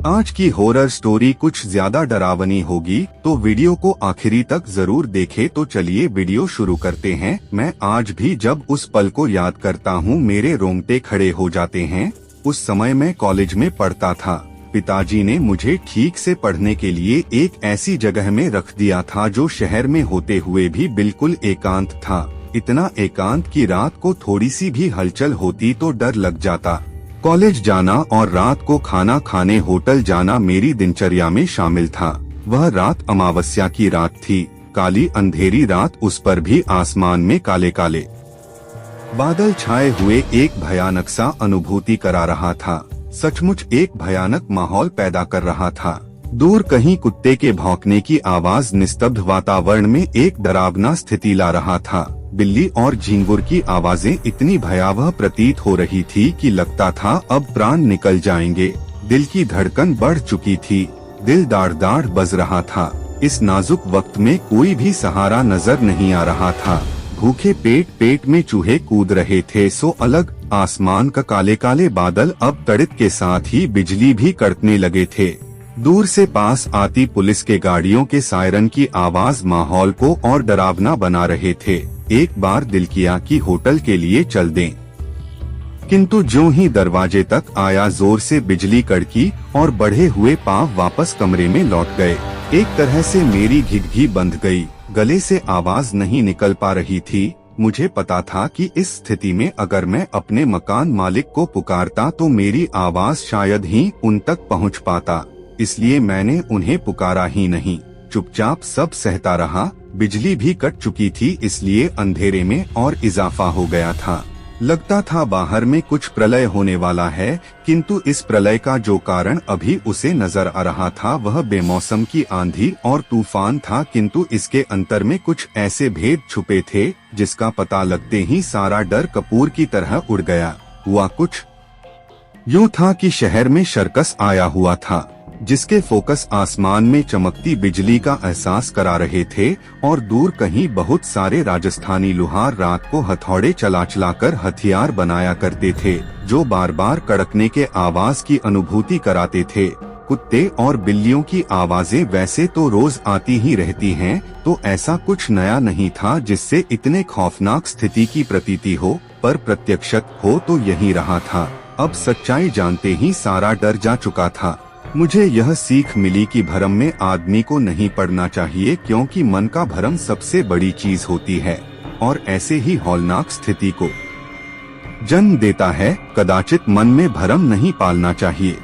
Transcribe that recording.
आज की horror story कुछ ज्यादा डरावनी होगी, तो वीडियो को आखिरी तक जरूर देखें। तो चलिए वीडियो शुरू करते हैं। मैं आज भी जब उस पल को याद करता हूँ मेरे रोंगटे खड़े हो जाते हैं। उस समय मैं कॉलेज में पढ़ता था। पिताजी ने मुझे ठीक से पढ़ने के लिए एक ऐसी जगह में रख दिया था जो शहर में होते हुए भी बिल्कुल एकांत था। इतना एकांत कि रात को थोड़ी सी भी हलचल होती तो डर लग जाता। कॉलेज जाना और रात को खाना खाने होटल जाना मेरी दिनचर्या में शामिल था। वह रात अमावस्या की रात थी, काली अंधेरी रात, उस पर भी आसमान में काले काले बादल छाए हुए एक भयानक सा अनुभूति करा रहा था। सचमुच एक भयानक माहौल पैदा कर रहा था। दूर कहीं कुत्ते के भौंकने की आवाज निस्तब्ध वातावरण में एक डरावना स्थिति ला रहा था। बिल्ली और झिंगुर की आवाजें इतनी भयावह प्रतीत हो रही थी कि लगता था अब प्राण निकल जाएंगे। दिल की धड़कन बढ़ चुकी थी, दिल दाड़ दाड़ बज रहा था। इस नाजुक वक्त में कोई भी सहारा नजर नहीं आ रहा था। भूखे पेट में चूहे कूद रहे थे। सो अलग आसमान का काले काले बादल अब तड़ित के साथ ही बिजली भी कड़कने लगे थे। दूर से पास आती पुलिस के गाड़ियों के सायरन की आवाज माहौल को और डरावना बना रहे थे। एक बार दिल किया कि होटल के लिए चल दें, किंतु जो ही दरवाजे तक आया जोर से बिजली कड़की और बढ़े हुए पांव वापस कमरे में लौट गए। एक तरह से मेरी घिघी बंध गई, गले से आवाज नहीं निकल पा रही थी। मुझे पता था कि इस स्थिति में अगर मैं अपने मकान मालिक को पुकारता तो मेरी आवाज शायद ही उन तक पहुंच पाता, इसलिए मैंने उन्हें पुकारा ही नहीं। चुपचाप सब सहता रहा। बिजली भी कट चुकी थी, इसलिए अंधेरे में और इजाफा हो गया था। लगता था बाहर में कुछ प्रलय होने वाला है, किंतु इस प्रलय का जो कारण अभी उसे नजर आ रहा था वह बेमौसम की आंधी और तूफान था। किंतु इसके अंतर में कुछ ऐसे भेद छुपे थे जिसका पता लगते ही सारा डर कपूर की तरह उड़ गया। हुआ कुछ यूं था कि शहर में सर्कस आया हुआ था, जिसके फोकस आसमान में चमकती बिजली का एहसास करा रहे थे, और दूर कहीं बहुत सारे राजस्थानी लुहार रात को हथौड़े चला कर हथियार बनाया करते थे, जो बार बार कड़कने के आवाज की अनुभूति कराते थे। कुत्ते और बिल्लियों की आवाजें वैसे तो रोज आती ही रहती हैं, तो ऐसा कुछ नया नहीं था जिससे इतने खौफनाक स्थिति की प्रतीति हो, पर प्रत्यक्षत हो तो यही रहा था। अब सच्चाई जानते ही सारा डर जा चुका था। मुझे यह सीख मिली कि भरम में आदमी को नहीं पड़ना चाहिए, क्योंकि मन का भरम सबसे बड़ी चीज होती है और ऐसे ही हौलनाक स्थिति को जन्म देता है। कदाचित मन में भरम नहीं पालना चाहिए।